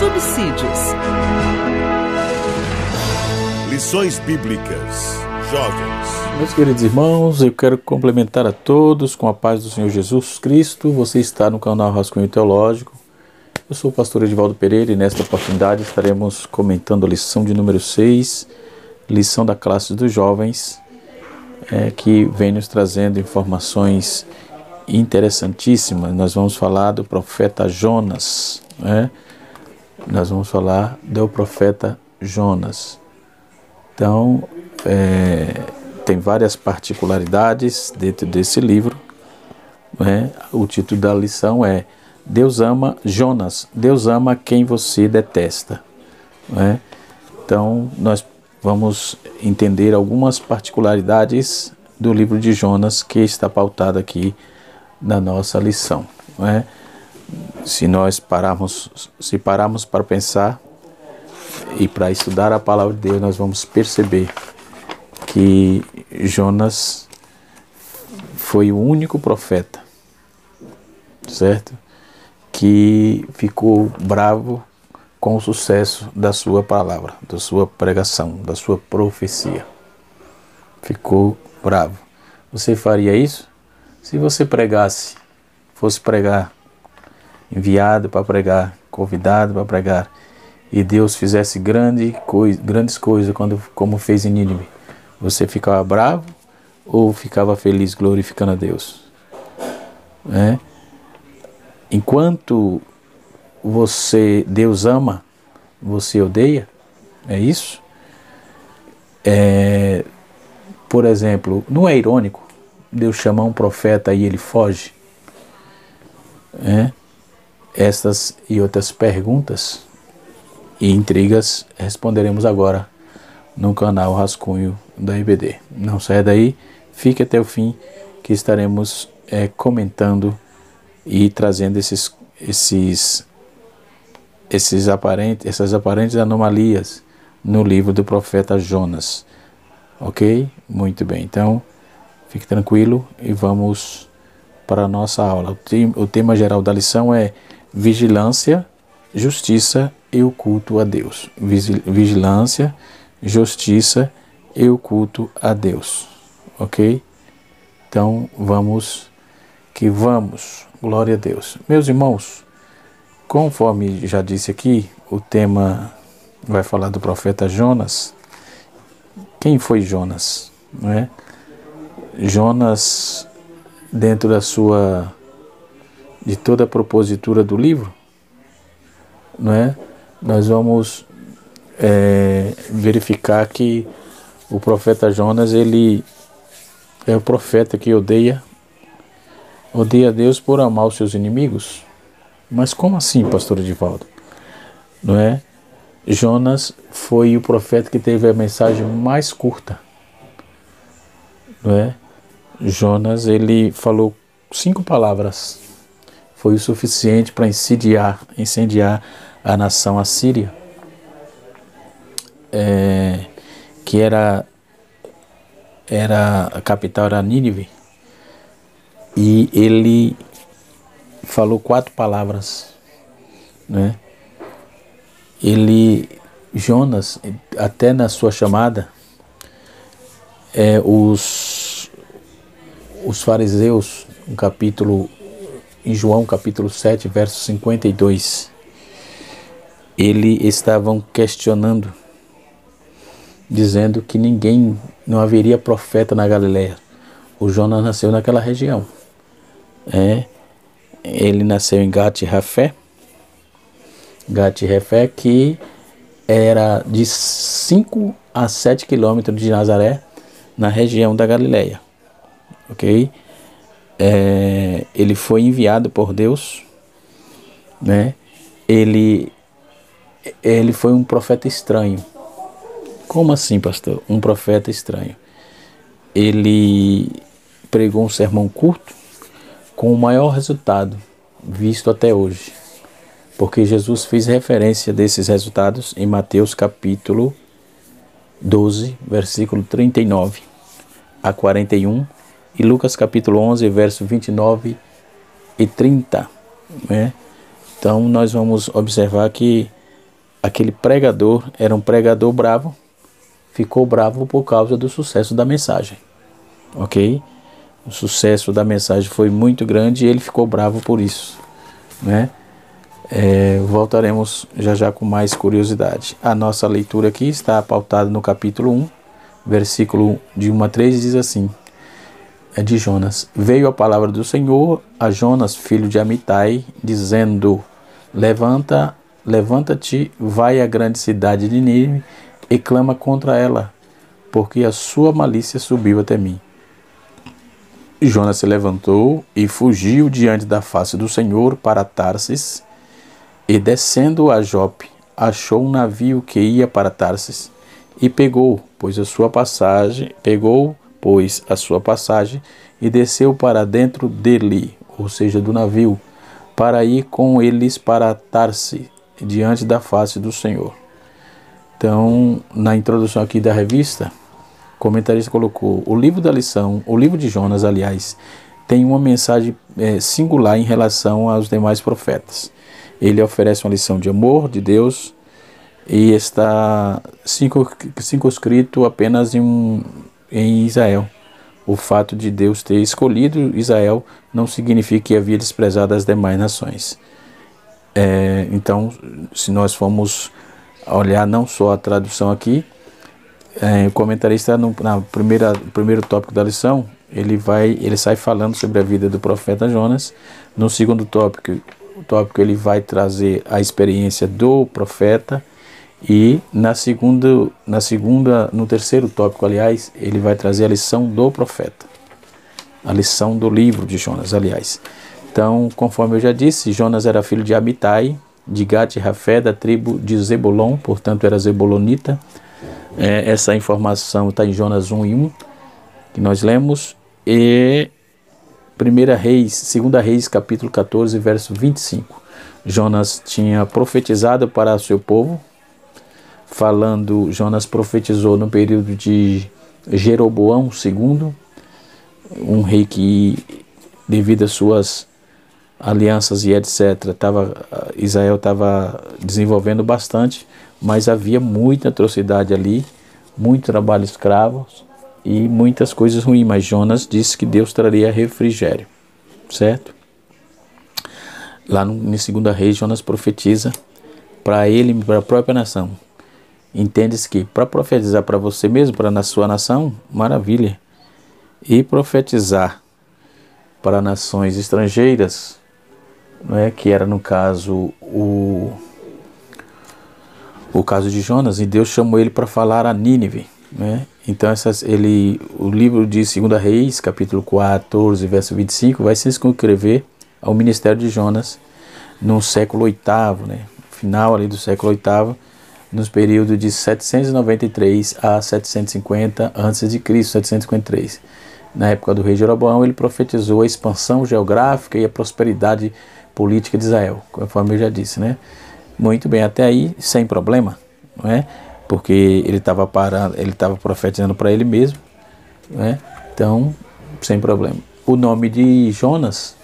subsídios. Lições Bíblicas, jovens. Meus queridos irmãos, eu quero complementar a todos com a paz do Senhor Jesus Cristo. Você está no canal Rascunho Teológico. Eu sou o pastor Edivaldo Pereira e nesta oportunidade estaremos comentando a lição de número 6, lição da classe dos jovens, que vem nos trazendo informações interessantíssimas. Nós vamos falar do profeta Jonas, Nós vamos falar do profeta Jonas. Então, tem várias particularidades dentro desse livro. O título da lição é Deus ama Jonas, Deus ama quem você detesta. Então, nós vamos entender algumas particularidades do livro de Jonas que está pautado aqui na nossa lição. Se pararmos para pensar e para estudar a palavra de Deus, nós vamos perceber que Jonas foi o único profeta, certo? Que ficou bravo com o sucesso da sua palavra, da sua pregação, da sua profecia. Ficou bravo. Você faria isso? Se você fosse pregar, enviado para pregar, convidado para pregar, e Deus fizesse grandes coisas como fez em Nínive, você ficava bravo ou ficava feliz glorificando a Deus? Enquanto Deus ama, você odeia? É isso? Por exemplo, não é irônico Deus chamar um profeta e ele foge? Estas e outras perguntas e intrigas responderemos agora no canal Rascunho da IBD. Não saia daí, fique até o fim que estaremos comentando e trazendo essas aparentes anomalias no livro do profeta Jonas. Ok? Muito bem. Então, fique tranquilo e vamos para a nossa aula. O tema geral da lição é vigilância, justiça e o culto a Deus. Vigilância, justiça e o culto a Deus. Ok? Então, vamos. Glória a Deus. Meus irmãos, conforme já disse aqui, o tema vai falar do profeta Jonas. Quem foi Jonas? Jonas, dentro de toda a propositura do livro, nós vamos verificar que o profeta Jonas, ele é o profeta que odeia a Deus por amar os seus inimigos. Mas como assim, pastor Edivaldo? Jonas foi o profeta que teve a mensagem mais curta. Jonas, ele falou 5 palavras. Foi o suficiente para incendiar a nação assíria, que era a capital, era Nínive. E ele falou 4 palavras. Jonas, até na sua chamada, os fariseus, em João capítulo 7, verso 52, eles estavam questionando, dizendo que não haveria profeta na Galileia. O Jonas nasceu naquela região. Ele nasceu em Gat-Hefé, que era de 5 a 7 quilômetros de Nazaré, na região da Galileia. Ok? Ele foi enviado por Deus, Ele foi um profeta estranho. Como assim, pastor? Um profeta estranho. Ele pregou um sermão curto com o maior resultado visto até hoje, porque Jesus fez referência desses resultados em Mateus capítulo 12, versículo 39 a 41, e Lucas capítulo 11, verso 29 e 30. Então nós vamos observar que aquele pregador era um pregador bravo, ficou bravo por causa do sucesso da mensagem, ok? O sucesso da mensagem foi muito grande e ele ficou bravo por isso, né? Voltaremos já já com mais curiosidade. A nossa leitura aqui está pautada no capítulo 1, versículo de 1 a 3, diz assim, de Jonas: Veio a palavra do Senhor a Jonas, filho de Amitai, dizendo: Levanta-te, vai à grande cidade de Nínive e clama contra ela, porque a sua malícia subiu até mim. Jonas se levantou e fugiu diante da face do Senhor para Tarsis, e descendo a Jope, achou um navio que ia para Tarsis, e pegou, pois, a sua passagem, e desceu para dentro dele, ou seja, do navio, para ir com eles para Tarsis, diante da face do Senhor. Então, na introdução aqui da revista, o comentarista colocou: o livro da lição, o livro de Jonas, aliás, tem uma mensagem singular em relação aos demais profetas. Ele oferece uma lição de amor de Deus e está circunscrito apenas em Israel. O fato de Deus ter escolhido Israel não significa que havia desprezado as demais nações. Então, se nós formos olhar não só a tradução aqui, o comentarista no primeiro tópico da lição, ele sai falando sobre a vida do profeta Jonas. No segundo tópico ele vai trazer a experiência do profeta, e no terceiro tópico, aliás, ele vai trazer a lição do profeta, a lição do livro de Jonas, aliás. Então, conforme eu já disse, Jonas era filho de Amitai, de Gat e Rafé, da tribo de Zebulon, portanto era zebulonita. Essa informação está em Jonas 1:1, que nós lemos, e 2 Reis, capítulo 14, verso 25. Jonas tinha profetizado para o seu povo, Jonas profetizou no período de Jeroboão II, um rei que, devido às suas alianças e etc., Israel estava desenvolvendo bastante, mas havia muita atrocidade ali, muito trabalho escravo e muitas coisas ruins. Mas Jonas disse que Deus traria refrigério, certo? Lá em 2 Reis, Jonas profetiza para ele e para a própria nação. Entende-se que para profetizar para você mesmo, para a sua nação, maravilha. E profetizar para nações estrangeiras, não é, que era no caso o caso de Jonas, e Deus chamou ele para falar a Nínive, né? Então o livro de 2 Reis, capítulo 14, verso 25, vai se inscrever ao ministério de Jonas no século VIII, né? Final ali do século VIII, nos períodos de 793 a 750 a.C., 753. Na época do rei Jeroboão, ele profetizou a expansão geográfica e a prosperidade política de Israel, conforme eu já disse, né? Muito bem, até aí sem problema, não é? Porque ele estava profetizando para ele mesmo, não é? Então, sem problema. O nome de Jonas,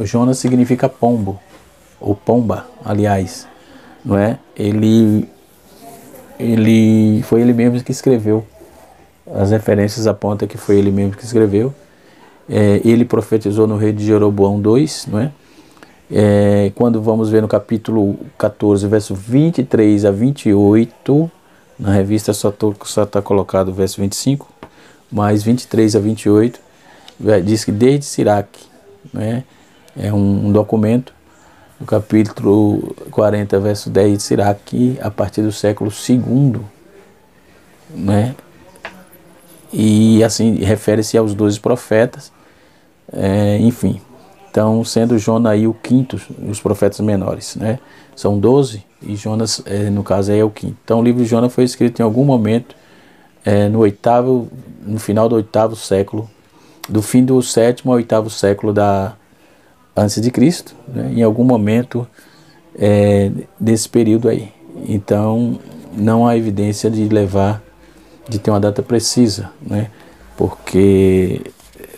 Jonas significa pombo, ou pomba, aliás, não é? Foi ele mesmo que escreveu. As referências apontam que foi ele mesmo que escreveu. Ele profetizou no rei de Jeroboão II, não é? Quando vamos ver no capítulo 14, verso 23 a 28, na revista só está colocado o verso 25, mas 23 a 28, diz que desde Siraque, né, é um documento, no capítulo 40, verso 10 de Siraque, a partir do século II, né, e assim refere-se aos 12 profetas, enfim. Então, sendo Jonas aí o quinto dos profetas menores, né? São 12 e Jonas, no caso, é o quinto. Então, o livro de Jonas foi escrito em algum momento, no final do 8º século, do fim do 7º ao 8º século antes de Cristo, né? Em algum momento desse período aí. Então, não há evidência de ter uma data precisa, né? Porque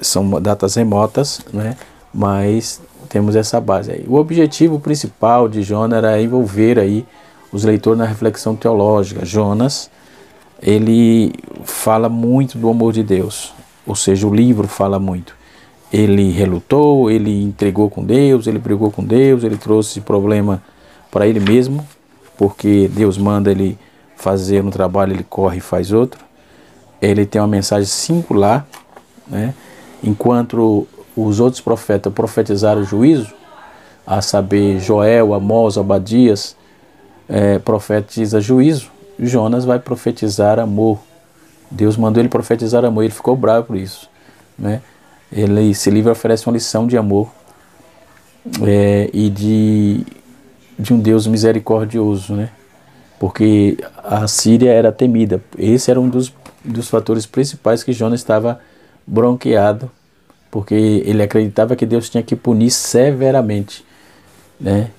são datas remotas, né? Mas temos essa base aí. O objetivo principal de Jonas era envolver aí os leitores na reflexão teológica. Jonas, ele fala muito do amor de Deus, ou seja, o livro fala muito. Ele relutou, ele entregou com Deus, ele brigou com Deus, ele trouxe problema para ele mesmo, porque Deus manda ele fazer um trabalho, ele corre e faz outro. Ele tem uma mensagem singular, né? Enquanto os outros profetas profetizaram o juízo, a saber, Joel, Amós, Obadias, profetiza juízo, Jonas vai profetizar amor. Deus mandou ele profetizar amor, ele ficou bravo por isso, né? Esse livro oferece uma lição de amor e de um Deus misericordioso, né? Porque a Síria era temida. Esse era um dos fatores principais que Jonas estava bronqueado, porque ele acreditava que Deus tinha que punir severamente, né?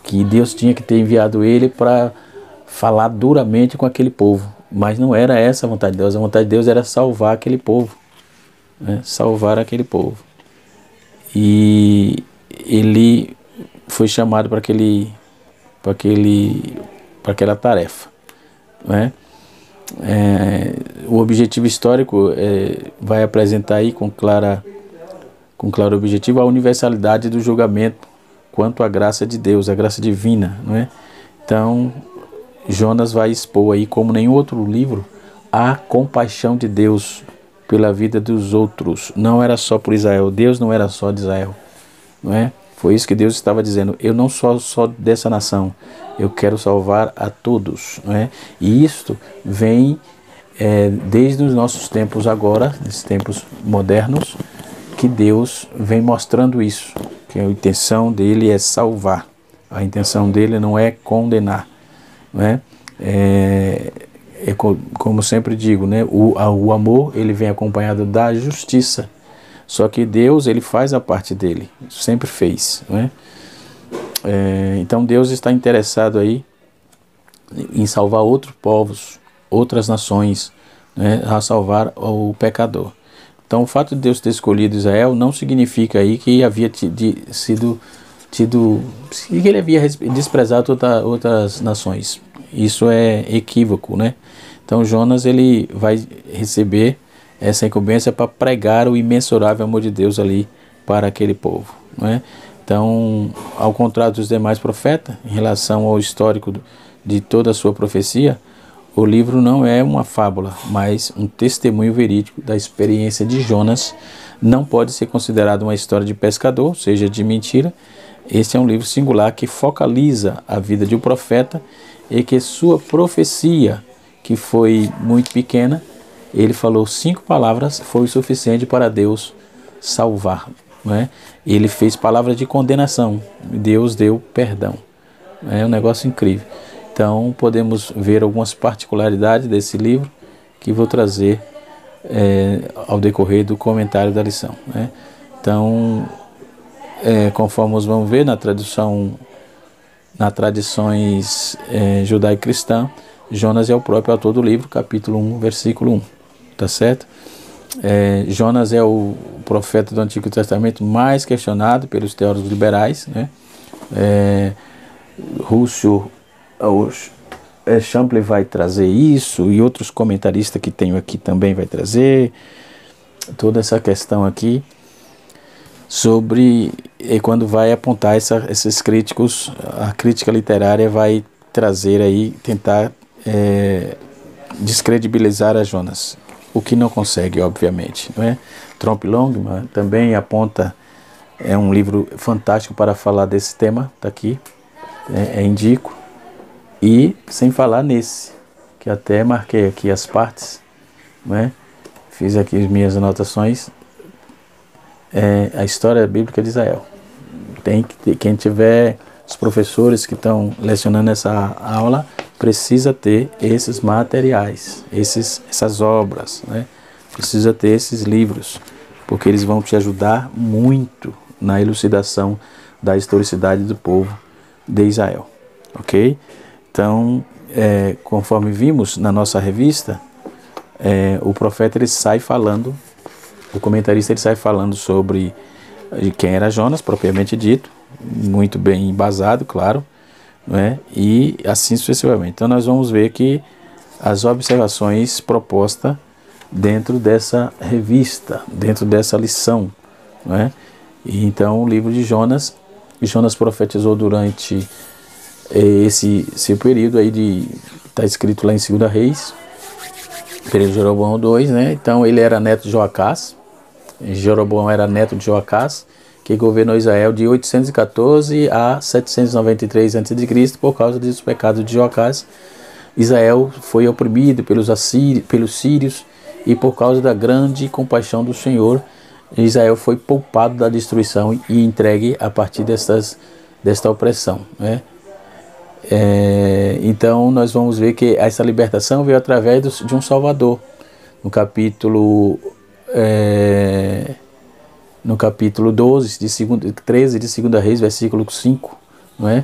Que Deus tinha que ter enviado ele para falar duramente com aquele povo. Mas não era essa a vontade de Deus. A vontade de Deus era salvar aquele povo, né? Salvar aquele povo. E ele foi chamado para aquela tarefa, né? O objetivo histórico vai apresentar aí com claro objetivo a universalidade do julgamento quanto à graça de Deus, a graça divina, não é? Então, Jonas vai expor aí, como nenhum outro livro, a compaixão de Deus pela vida dos outros. Não era só por Israel, Deus não era só de Israel, não é? Foi isso que Deus estava dizendo, eu não sou só dessa nação, eu quero salvar a todos, não é? E isto vem desde os nossos tempos agora, nesses tempos modernos, que Deus vem mostrando isso, que a intenção dele é salvar, a intenção dele não é condenar, não é? Como sempre digo, né? O amor ele vem acompanhado da justiça. Só que Deus ele faz a parte dele, sempre fez, não é? Então Deus está interessado aí em salvar outros povos, outras nações, né? A salvar o pecador. Então o fato de Deus ter escolhido Israel não significa aí que havia que ele havia desprezado outras nações. Isso é equívoco, né? Então Jonas ele vai receber essa incumbência para pregar o imensurável amor de Deus ali para aquele povo, não é? Então, ao contrário dos demais profetas, em relação ao histórico de toda a sua profecia, o livro não é uma fábula, mas um testemunho verídico da experiência de Jonas. Não pode ser considerado uma história de pescador, ou seja, de mentira. Este é um livro singular que focaliza a vida de um profeta e que sua profecia, que foi muito pequena, ele falou 5 palavras, foi o suficiente para Deus salvar, não é? Ele fez palavras de condenação, Deus deu perdão. É um negócio incrível. Então podemos ver algumas particularidades desse livro que vou trazer ao decorrer do comentário da lição, né? Então, conforme vamos ver nas tradições judaico-cristã, Jonas é o próprio autor do livro, capítulo 1, versículo 1. Tá certo? Jonas é o profeta do Antigo Testamento mais questionado pelos teólogos liberais, né? Russell Champlin vai trazer isso, e outros comentaristas que tenho aqui também vai trazer toda essa questão aqui sobre, quando vai apontar esses críticos, a crítica literária vai trazer aí, tentar descredibilizar a Jonas, o que não consegue, obviamente, não é? Trompe Longman também aponta, é um livro fantástico para falar desse tema, está aqui, indico, e sem falar nesse, que até marquei aqui as partes, não é? Fiz aqui as minhas anotações, a história bíblica de Israel. Quem tiver, os professores que estão lecionando essa aula, precisa ter esses materiais, essas obras, né? Precisa ter esses livros, porque eles vão te ajudar muito na elucidação da historicidade do povo de Israel, ok? Então, conforme vimos na nossa revista, o profeta ele sai falando, o comentarista ele sai falando sobre de quem era Jonas, propriamente dito, muito bem embasado, claro, não é? E assim sucessivamente. Então nós vamos ver que as observações propostas dentro dessa revista, dentro dessa lição, não é? E então o livro de Jonas profetizou durante esse período aí está escrito lá em 2 Reis, período de Jeroboão II, né? Então ele era neto de Joacás. Jeroboão era neto de Joacás, que governou Israel de 814 a 793 a.C. Por causa dos pecados de Joacás, Israel foi oprimido pelos sírios, e por causa da grande compaixão do Senhor, Israel foi poupado da destruição e entregue a partir desta opressão, né? Então nós vamos ver que essa libertação veio através de um Salvador. No capítulo 12 13 de 2 Reis, versículo 5, não é?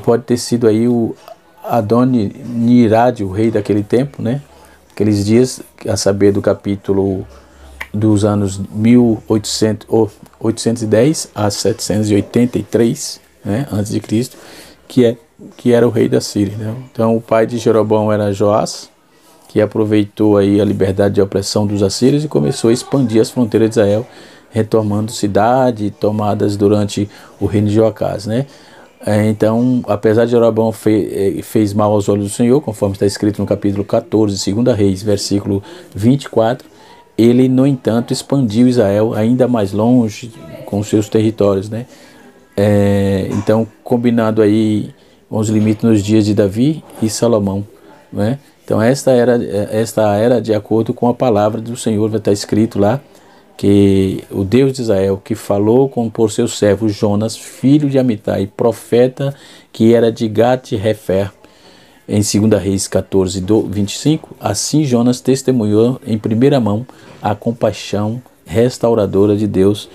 Pode ter sido aí o Adoni-Nirad, o rei daquele tempo, né? Aqueles dias, a saber do capítulo dos anos 810 a 783, né, antes de Cristo, que era o rei da Síria, né? Então o pai de Jeroboão era Joás, que aproveitou aí a liberdade de opressão dos assírios e começou a expandir as fronteiras de Israel, retomando cidades tomadas durante o reino de Joacás, né? Então, apesar de Jeroboão fez mal aos olhos do Senhor, conforme está escrito no capítulo 14, 2 Reis, versículo 24, ele, no entanto, expandiu Israel ainda mais longe com seus territórios, né? Então, combinado aí com os limites nos dias de Davi e Salomão, né? Então, esta era de acordo com a palavra do Senhor, vai estar escrito lá, que o Deus de Israel, que falou por seu servo Jonas, filho de Amitai, profeta, que era de Gat-Hefer, em 2 Reis 14, 25, assim Jonas testemunhou em primeira mão a compaixão restauradora de Deus,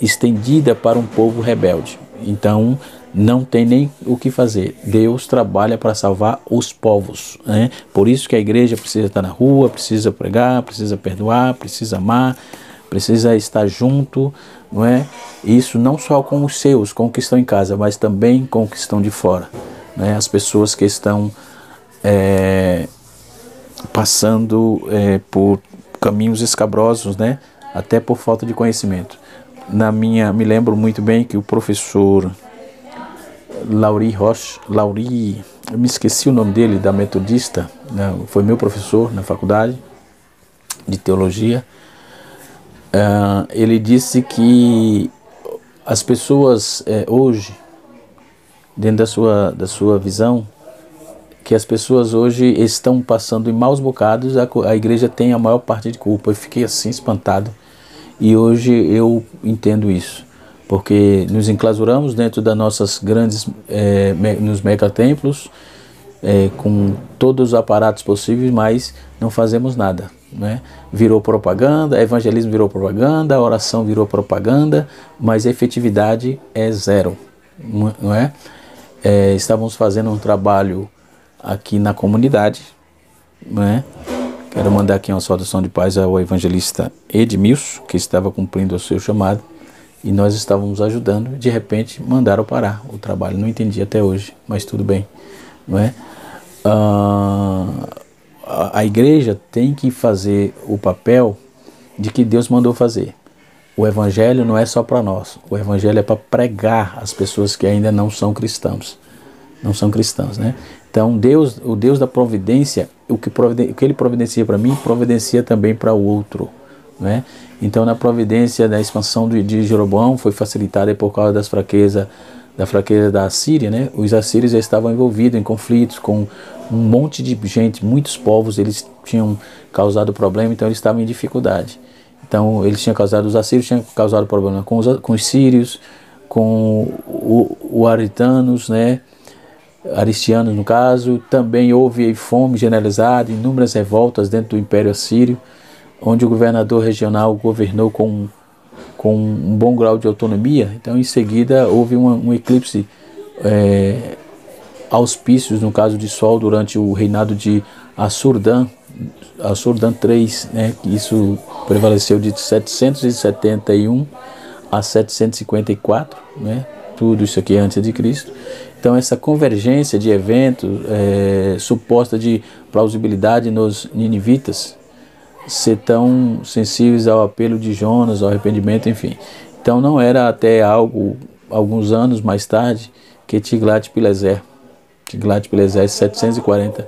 estendida para um povo rebelde. Então, não tem nem o que fazer. Deus trabalha para salvar os povos, né? Por isso que a igreja precisa estar na rua, precisa pregar, precisa perdoar, precisa amar, precisa estar junto, não é? Isso não só com os seus, com os que estão em casa, mas também com os que estão de fora, né? As pessoas que estão passando por caminhos escabrosos, né? Até por falta de conhecimento. Me lembro muito bem que o professor Lauri, eu me esqueci o nome dele, da Metodista, né? Foi meu professor na faculdade de teologia. Ele disse que as pessoas hoje, dentro da sua visão, que as pessoas hoje estão passando em maus bocados, a igreja tem a maior parte de culpa. Eu fiquei assim espantado, e hoje eu entendo isso, porque nos enclausuramos dentro das nossas grandes, nos megatemplos, com todos os aparatos possíveis, mas não fazemos nada, né? Virou propaganda, evangelismo virou propaganda, a oração virou propaganda, mas a efetividade é zero, não é? Estávamos fazendo um trabalho aqui na comunidade, né? Quero mandar aqui uma saudação de paz ao evangelista Edmilson, que estava cumprindo o seu chamado, e nós estávamos ajudando. De repente mandaram parar o trabalho, não entendi até hoje, mas tudo bem, não é? A igreja tem que fazer o papel de que Deus mandou fazer. O evangelho não é só para nós, o evangelho é para pregar as pessoas que ainda não são cristãos, né? Então o Deus da providência, o que ele providencia para mim, providencia também para o outro, né? Então na providência da expansão de Jeroboão foi facilitada por causa da fraqueza da Síria, né? Os assírios estavam envolvidos em conflitos com um monte de gente, muitos povos, eles tinham causado problema, então eles estavam em dificuldade. Então os assírios tinham causado problema com os sírios, com os aritanos, né? Aristianos no caso. Também houve fome generalizada, inúmeras revoltas dentro do Império Assírio, onde o governador regional governou com um bom grau de autonomia. Então em seguida houve um eclipse auspícios, no caso de sol, durante o reinado de Assurdan III, né? Isso prevaleceu de 771 a 754, né? Tudo isso aqui é antes de Cristo. Então essa convergência de eventos, suposta de plausibilidade nos ninivitas, ser tão sensíveis ao apelo de Jonas, ao arrependimento, enfim. Então não era até alguns anos mais tarde, que Tiglat-Pileser, 740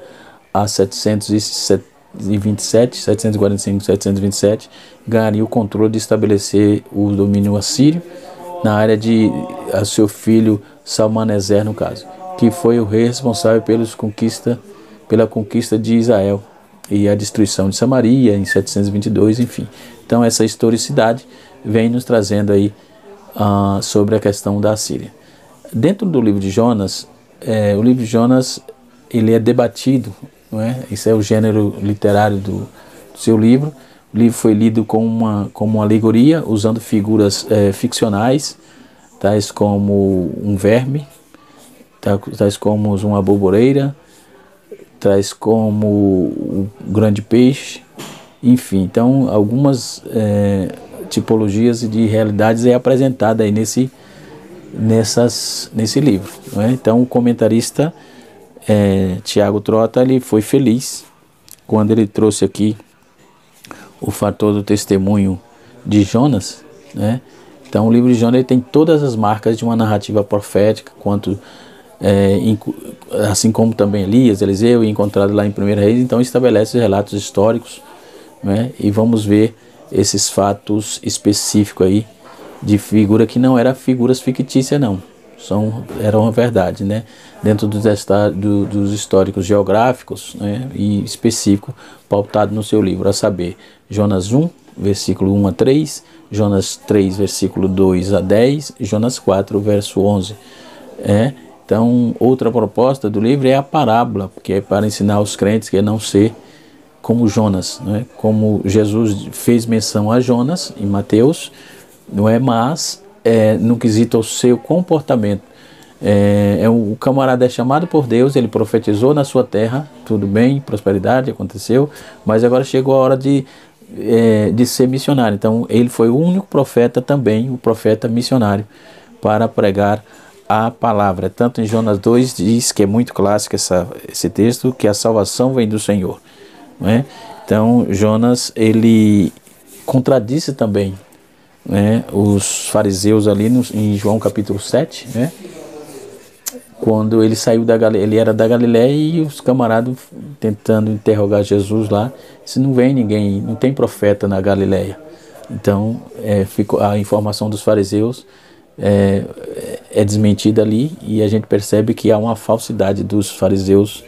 a 727, 745, 727, ganharia o controle de estabelecer o domínio assírio na área de seu filho Salmaneser, no caso, que foi o rei responsável pela conquista de Israel e a destruição de Samaria em 722, enfim. Então essa historicidade vem nos trazendo aí sobre a questão da Assíria. Dentro do livro de Jonas, o livro de Jonas ele é debatido, não é? Esse é o gênero literário do seu livro. O livro foi lido como uma alegoria, usando figuras ficcionais, tais como um verme, tais como uma borboleira, tais como o grande peixe, enfim. Então, algumas tipologias de realidades é apresentada aí nesse livro, não é? Então, o comentarista Tiago Trota, ele foi feliz quando ele trouxe aqui o fator do testemunho de Jonas, né? Então o livro de Jonas ele tem todas as marcas de uma narrativa profética, assim como também Elias, Eliseu, encontrado lá em 1 Reis. Então estabelece relatos históricos, né? E vamos ver esses fatos específicos aí de figura que não eram figuras fictícias, não. Eram verdade, né? Dentro dos históricos geográficos, né? E específico, pautado no seu livro, a saber, Jonas 1, versículo 1 a 3, Jonas 3, versículo 2 a 10, Jonas 4, verso 11. Então, outra proposta do livro é a parábola, que é para ensinar os crentes que é não ser como Jonas, né? Como Jesus fez menção a Jonas em Mateus, não é? Mas no quesito ao seu comportamento, o camarada é chamado por Deus, ele profetizou na sua terra, tudo bem, prosperidade aconteceu, mas agora chegou a hora de ser missionário. Então ele foi o único profeta também, o profeta missionário, para pregar a palavra. Tanto em Jonas 2 diz, que é muito clássico esse texto, que a salvação vem do Senhor, não é? Então Jonas ele contradisse também, né, os fariseus ali em João capítulo 7, né, quando ele saiu ele era da Galiléia e os camaradas tentando interrogar Jesus lá, se não vem ninguém, não tem profeta na Galiléia. Então ficou a informação dos fariseus é desmentida ali, e a gente percebe que há uma falsidade dos fariseus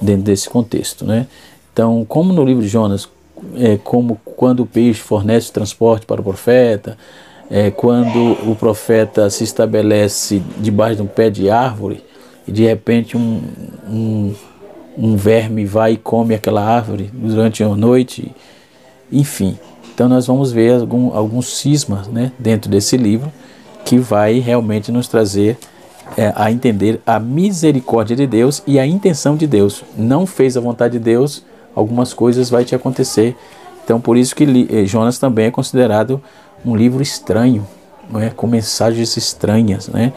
dentro desse contexto, né? Então, como no livro de Jonas, como quando o peixe fornece transporte para o profeta, quando o profeta se estabelece debaixo de um pé de árvore e de repente um verme vai e come aquela árvore durante a noite, enfim. Então nós vamos ver alguns cismas, né, dentro desse livro, que vai realmente nos trazer a entender a misericórdia de Deus e a intenção de Deus. Não fez a vontade de Deus, algumas coisas vai te acontecer. Então por isso que Jonas também é considerado um livro estranho, não é? Com mensagens estranhas, né?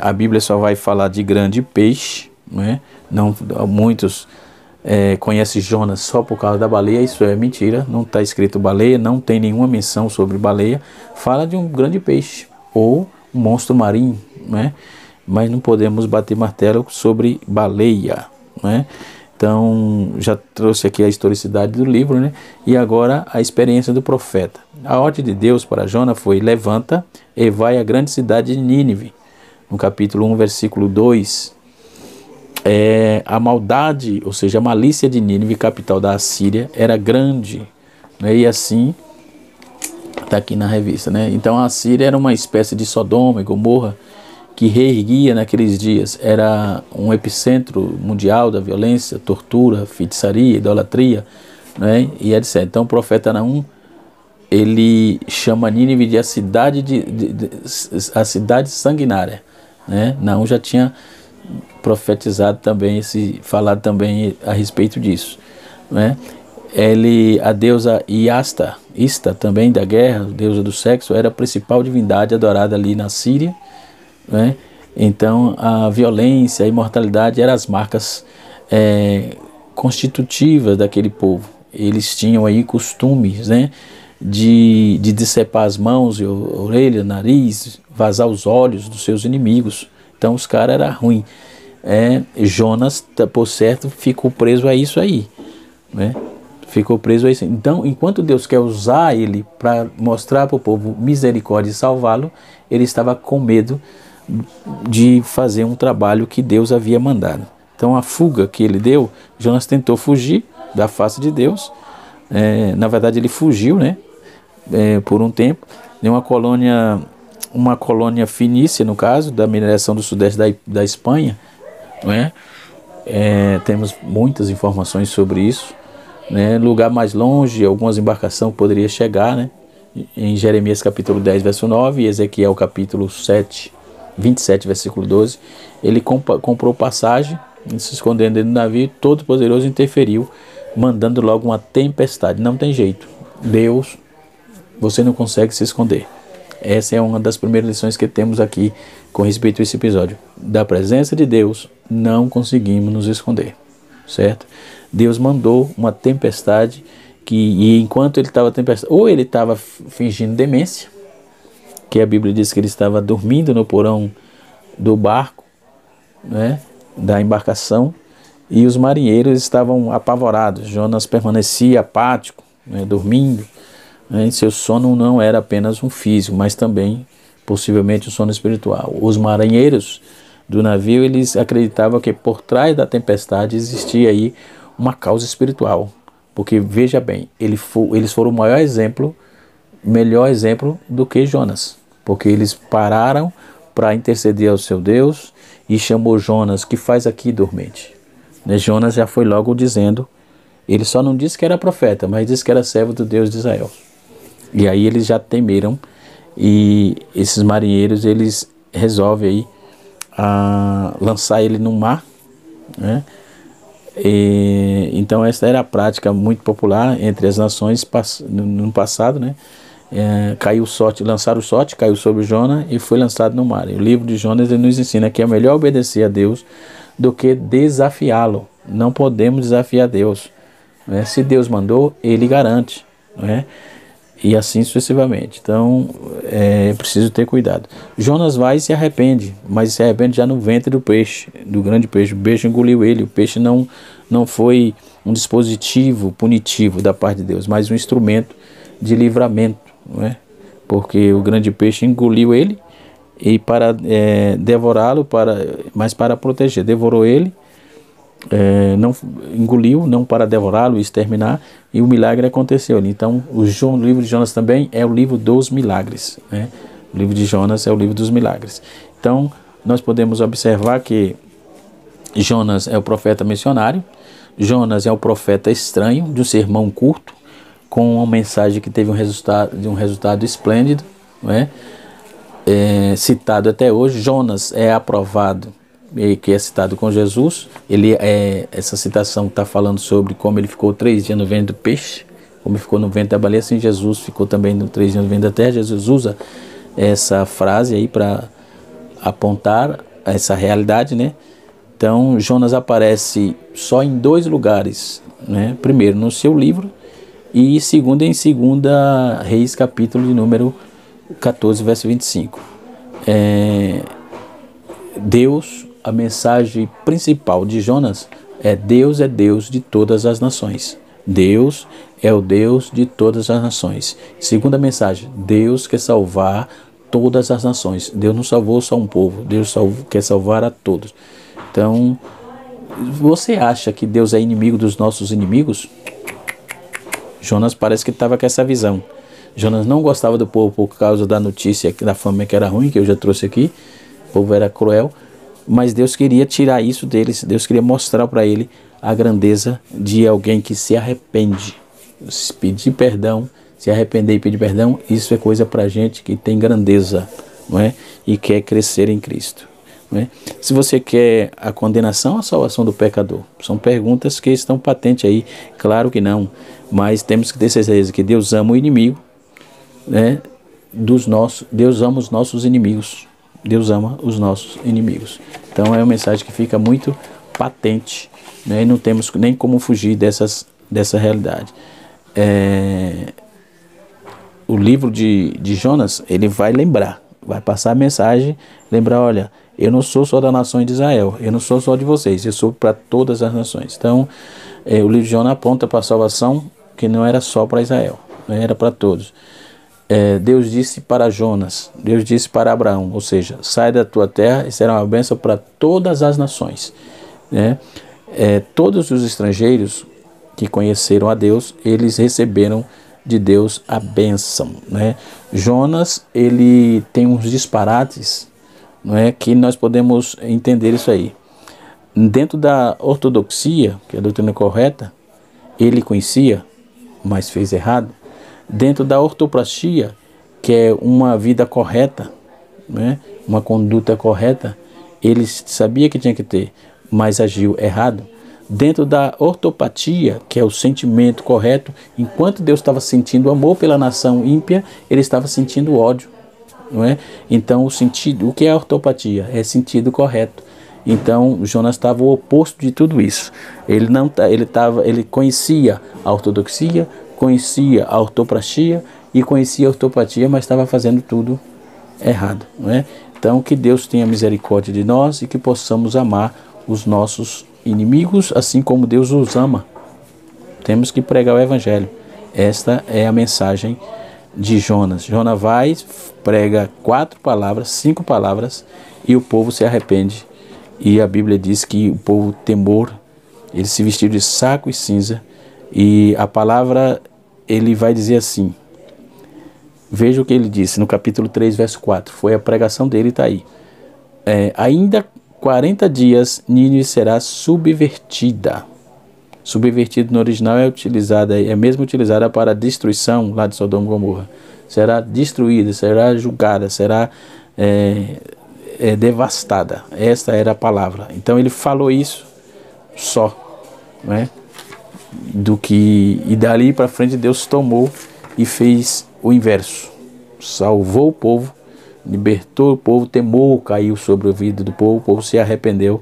A Bíblia só vai falar de grande peixe, não é? Muitos conhecem Jonas só por causa da baleia. Isso é mentira, não está escrito baleia, não tem nenhuma menção sobre baleia. Fala de um grande peixe ou um monstro marinho, né? Mas não podemos bater martelo sobre baleia, né? Então, já trouxe aqui a historicidade do livro, né? E agora a experiência do profeta. A ordem de Deus para Jonas foi: levanta e vai à grande cidade de Nínive. No capítulo 1, versículo 2, a maldade, ou seja, a malícia de Nínive, capital da Assíria, era grande, né? E assim, está aqui na revista, né? Então a Assíria era uma espécie de Sodoma e Gomorra, que reerguia naqueles dias, era um epicentro mundial da violência, tortura, feitiçaria, idolatria, né, e etc. Então o profeta Naum, ele chama Nínive de a cidade a cidade sanguinária, né? Naum já tinha profetizado também, falado também a respeito disso, né? a deusa Ista também da guerra, deusa do sexo, era a principal divindade adorada ali na Síria, né? Então a violência, a imortalidade eram as marcas constitutivas daquele povo. Eles tinham aí costumes, né, de decepar as mãos, orelha, nariz, vazar os olhos dos seus inimigos. Então os caras eram ruins. Jonas, por certo, ficou preso a isso aí, né? Ficou preso a isso. Então, enquanto Deus quer usar ele para mostrar para o povo misericórdia e salvá-lo, ele estava com medo de fazer um trabalho que Deus havia mandado. Então, a fuga que ele deu, Jonas tentou fugir da face de Deus. Na verdade, ele fugiu, né? Por um tempo. De uma colônia fenícia, no caso, da mineração do sudeste da Espanha, não é? Temos muitas informações sobre isso, né? Lugar mais longe, algumas embarcações poderiam chegar, né? Em Jeremias capítulo 10, verso 9, e Ezequiel capítulo 27, versículo 12, ele comprou passagem, se escondendo dentro do navio, e todo poderoso interferiu, mandando logo uma tempestade. Não tem jeito, Deus, você não consegue se esconder. Essa é uma das primeiras lições que temos aqui com respeito a esse episódio. Da presença de Deus, não conseguimos nos esconder, certo? Deus mandou uma tempestade e enquanto ele estava ou ele estava fingindo demência, que a Bíblia diz que ele estava dormindo no porão do barco, né, da embarcação, e os marinheiros estavam apavorados. Jonas permanecia apático, né, dormindo. Seu sono não era apenas um físico, mas também possivelmente um sono espiritual. Os marinheiros do navio, eles acreditavam que por trás da tempestade existia aí uma causa espiritual, porque veja bem, eles foram o melhor exemplo do que Jonas, porque eles pararam para interceder ao seu Deus e chamou Jonas, que faz aqui dormente? Jonas já foi logo dizendo, ele só não disse que era profeta, mas disse que era servo do Deus de Israel. E aí eles já temeram, e esses marinheiros, eles resolvem aí lançar ele no mar, né? Então essa era a prática muito popular entre as nações no passado, né? Caiu o sorte, lançaram o sorte, caiu sobre Jonas e foi lançado no mar. E o livro de Jonas, ele nos ensina que é melhor obedecer a Deus do que desafiá-lo. Não podemos desafiar Deus, né? Se Deus mandou, ele garante, né? E assim sucessivamente. Então é preciso ter cuidado. Jonas vai e se arrepende, mas se arrepende já no ventre do peixe, do grande peixe. O peixe engoliu ele. O peixe não foi um dispositivo punitivo da parte de Deus, mas um instrumento de livramento, não é? Porque o grande peixe engoliu ele e para devorá-lo, mas para proteger, devorou ele. Não engoliu, não para devorá-lo e exterminar, e o milagre aconteceu ali. Então o livro de Jonas também é o livro dos milagres, né? O livro de Jonas é o livro dos milagres. Então nós podemos observar que Jonas é o profeta missionário, Jonas é o profeta estranho, de um sermão curto, com uma mensagem que teve um resultado esplêndido, não é? Citado até hoje. Jonas é aprovado, que é citado com Jesus. Essa citação está falando sobre como ele ficou 3 dias no ventre do peixe, como ele ficou no ventre da baleia, assim Jesus ficou também 3 dias no ventre da terra. Jesus usa essa frase aí para apontar essa realidade, né? Então Jonas aparece só em 2 lugares, né? Primeiro no seu livro e segundo em 2 Reis, capítulo de número 14, verso 25. Deus, a mensagem principal de Jonas é Deus de todas as nações. Deus é o Deus de todas as nações. Segunda mensagem, Deus quer salvar todas as nações. Deus não salvou só um povo, Deus quer salvar a todos. Então, você acha que Deus é inimigo dos nossos inimigos? Jonas parece que estava com essa visão. Jonas não gostava do povo por causa da notícia da fama que era ruim, que eu já trouxe aqui. O povo era cruel, mas Deus queria tirar isso deles. Deus queria mostrar para ele a grandeza de alguém que se arrepende. Pedir perdão, se arrepender e pedir perdão, isso é coisa para gente que tem grandeza, não é? E quer crescer em Cristo. né? Se você quer a condenação ou a salvação do pecador? São perguntas que estão patentes aí. Claro que não, mas temos que ter certeza que Deus ama o inimigo, né? Deus ama os nossos inimigos. Deus ama os nossos inimigos. Então é uma mensagem que fica muito patente, né? E não temos nem como fugir dessa realidade. O livro de Jonas, ele vai lembrar, vai passar a mensagem, lembrar, olha, eu não sou só da nação de Israel, eu não sou só de vocês, eu sou para todas as nações. Então, o livro de Jonas aponta para a salvação que não era só para Israel, né? Era para todos. Deus disse para Jonas, Deus disse para Abraão, ou seja, sai da tua terra e será uma bênção para todas as nações, né? Todos os estrangeiros que conheceram a Deus, eles receberam de Deus a bênção, né? Jonas, ele tem uns disparates, não é, que nós podemos entender isso aí. Dentro da ortodoxia, que é a doutrina correta, ele conhecia, mas fez errado. Dentro da ortopraxia, que é uma vida correta, né, uma conduta correta, ele sabia que tinha que ter, mas agiu errado. Dentro da ortopatia, que é o sentimento correto, enquanto Deus estava sentindo amor pela nação ímpia, ele estava sentindo ódio, não é? Então o que é a ortopatia? É sentido correto. Então Jonas estava o oposto de tudo isso. Ele conhecia a ortodoxia, conhecia a ortopraxia e conhecia a ortopatia, mas estava fazendo tudo errado, não é? Então que Deus tenha misericórdia de nós e que possamos amar os nossos inimigos, assim como Deus os ama. Temos que pregar o evangelho. Esta é a mensagem de Jonas. Jonas vai, prega 4 palavras, 5 palavras, e o povo se arrepende. E a Bíblia diz que o povo temor, ele se vestiu de saco e cinza, e a palavra, ele vai dizer assim, veja o que ele disse no capítulo 3, verso 4, foi a pregação dele, está aí. Ainda 40 dias Nínive será subvertida. Subvertido no original é mesmo utilizada para a destruição lá de Sodoma e Gomorra. Será destruída, será julgada, será devastada. Esta era a palavra. Então ele falou isso só, né? E dali para frente Deus tomou e fez o inverso. Salvou o povo, libertou o povo, temor caiu sobre a vida do povo, o povo se arrependeu,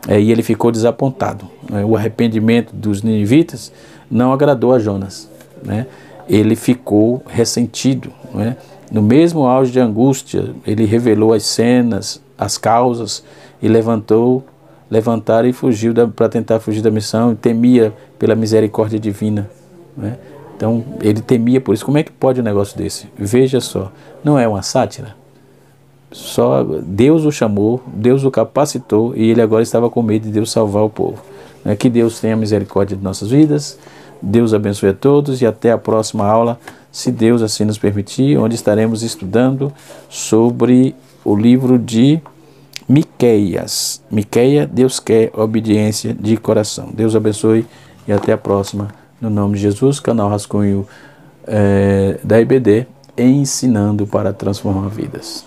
e ele ficou desapontado. O arrependimento dos ninivitas não agradou a Jonas, né? Ele ficou ressentido, né? No mesmo auge de angústia, ele revelou as cenas, as causas, e levantaram e fugiu para tentar fugir da missão, e temia pela misericórdia divina, né? Então ele temia por isso. Como é que pode um negócio desse? Veja só, não é uma sátira? Só Deus o chamou, Deus o capacitou, e ele agora estava com medo de Deus salvar o povo. Que Deus tenha misericórdia de nossas vidas, Deus abençoe a todos e até a próxima aula, se Deus assim nos permitir, onde estaremos estudando sobre o livro de Miqueias. Miqueias, Deus quer obediência de coração. Deus abençoe e até a próxima, no nome de Jesus, canal Rascunho da IBD, ensinando para transformar vidas.